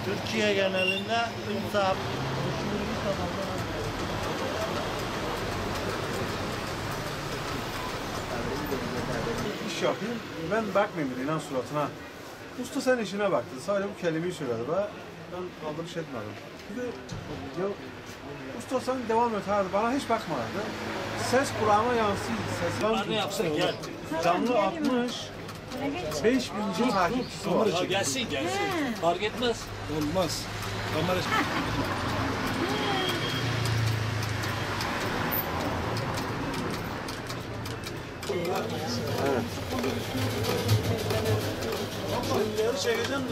Türkiye genelinde imza iş yapayım, ben bakmayayım inan suratına. Usta sen işine baktın, sadece bu kelimeyi söyledi be. Ben aldırış etmedim. Bir de ya, usta sen devam et hadi, bana hiç bakma dedi. Ses kulağıma yansıydı, ses canlı 65.000 takipçisi var. Gelsin. Fark etmez. Olmaz. Kamera Evet. Şimdi çekeceğim mi?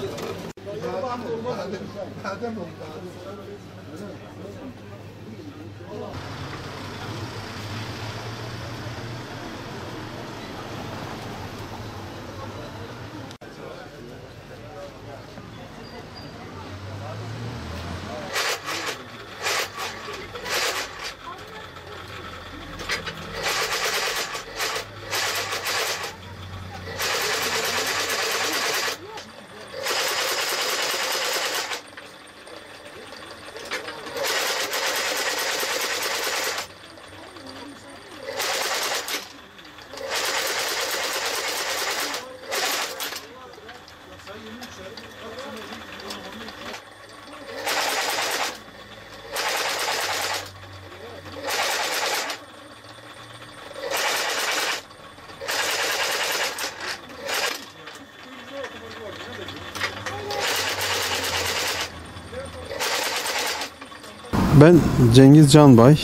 Ben Cengiz Canbay,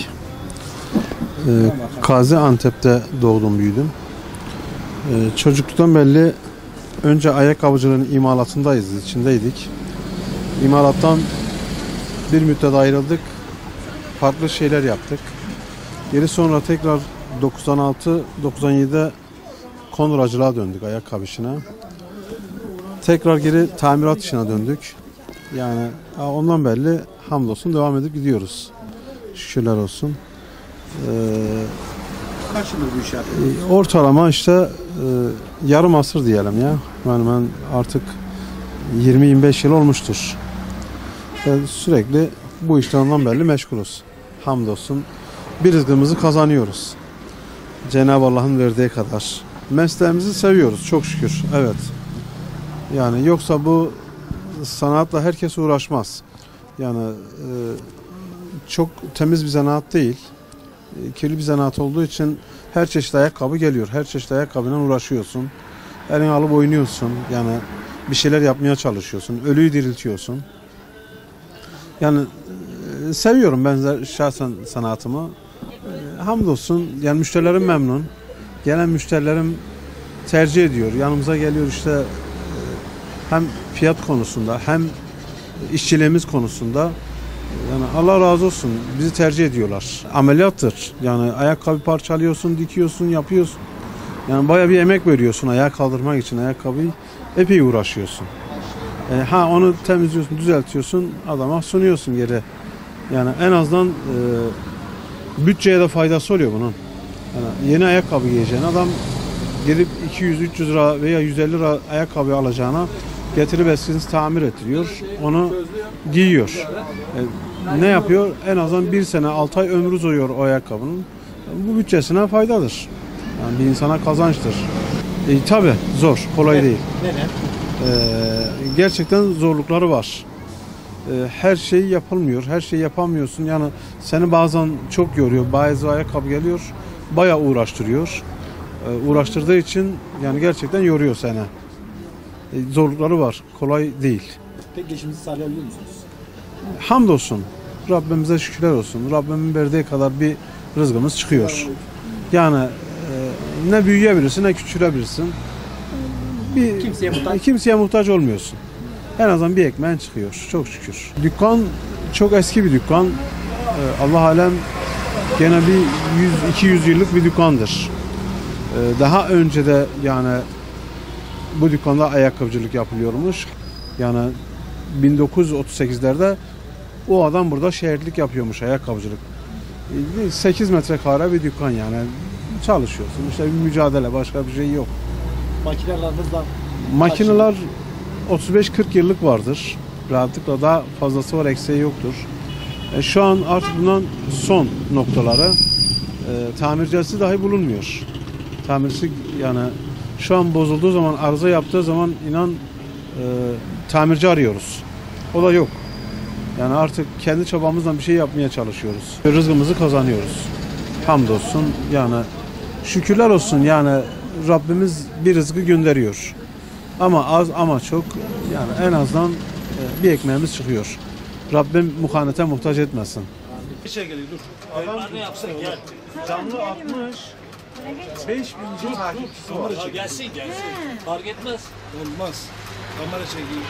Gaziantep'te doğdum büyüdüm. Çocukluktan belli önce ayakkabıcılığın imalatındayız, içindeydik. İmalattan bir müddet ayrıldık, farklı şeyler yaptık. Geri sonra tekrar 96-97'de konduracılığa döndük, ayakkabı işine. Tekrar geri tamirat işine döndük. Yani ondan belli hamdolsun devam edip gidiyoruz. Şükürler olsun. Kaç yıldır bu işi yapıyorsunuz? Ortalama işte yarım asır diyelim ya. Yani ben artık 20-25 yıl olmuştur. Sürekli bu işten ondan belli meşgulüz. Hamdolsun bir rızkımızı kazanıyoruz. Cenab-ı Allah'ın verdiği kadar. Mesleğimizi seviyoruz çok şükür. Evet. Yani yoksa bu sanatla herkes uğraşmaz. Yani çok temiz bir zanaat değil. Kirli bir zanaat olduğu için her çeşit ayakkabı geliyor. Her çeşit ayakkabıyla uğraşıyorsun. Elini alıp oynuyorsun. Yani bir şeyler yapmaya çalışıyorsun. Ölüyü diriltiyorsun. Yani seviyorum ben şahsen sanatımı. Hamdolsun yani müşterilerim memnun. Gelen müşterilerim tercih ediyor. Yanımıza geliyor işte hem fiyat konusunda hem işçiliğimiz konusunda. Yani Allah razı olsun bizi tercih ediyorlar. Ameliyattır. Yani ayakkabı parçalıyorsun, dikiyorsun, yapıyorsun. Yani bayağı bir emek veriyorsun ayağa kaldırmak için ayakkabıyı. Epey uğraşıyorsun. Onu temizliyorsun, düzeltiyorsun, adama sunuyorsun geri. Yani en azından bütçeye de faydası oluyor bunun. Yani yeni ayakkabı giyeceğin adam gelip 200-300 lira veya 150 lira ayakkabı alacağına getirip eskisini tamir ettiriyor. Onu giyiyor. Ne yapıyor? En azından bir sene 6 ay ömrü uzuyor o ayakkabının. Bu bütçesine faydadır. Yani bir insana kazançtır. Tabii zor, kolay değil. Neden? Gerçekten zorlukları var. Her şey yapılmıyor, her şey yapamıyorsun. Yani seni bazen çok yoruyor. Bazı ayakkabı geliyor, bayağı uğraştırıyor. Uğraştırdığı için yani gerçekten yoruyor seni. Zorlukları var, kolay değil. Peki geçiminizi sağlayabiliyor musunuz? Hamdolsun. Rabbimize şükürler olsun. Rabbimin verdiği kadar bir rızkımız çıkıyor. Yani ne büyüyebilirsin ne küçülebilirsin. Kimseye muhtaç olmuyorsun. En azından bir ekmeğin çıkıyor. Çok şükür. Dükkan çok eski bir dükkan. Allah alem gene bir 100-200 yıllık bir dükkandır. Daha önce de yani bu dükkanda ayakkabıcılık yapılıyormuş. Yani 1938'lerde o adam burada şehirlik yapıyormuş, ayakkabıcılık. 8 metrekare bir dükkan yani. Çalışıyorsun. İşte bir mücadele, başka bir şey yok. Makineleriniz de Makineler 35-40 yıllık vardır. Rahatlıkla daha fazlası var, eksiği yoktur. Şu an artık bundan son noktaları tamircisi dahi bulunmuyor. Tamircisi yani şu an bozulduğu zaman, arıza yaptığı zaman inan tamirci arıyoruz. O da yok. Yani artık kendi çabamızla bir şey yapmaya çalışıyoruz. Rızkımızı kazanıyoruz. Hamdolsun yani şükürler olsun yani Rabbimiz bir rızkı gönderiyor. Ama az ama çok yani en azından bir ekmeğimiz çıkıyor. Rabbim muhanete muhtaç etmesin. bir şey geliyor dur. Adam gel. Canlı 60. 5000 takipçisi var. Gelsin. Fark etmez. Olmaz. Kamera çekiyor.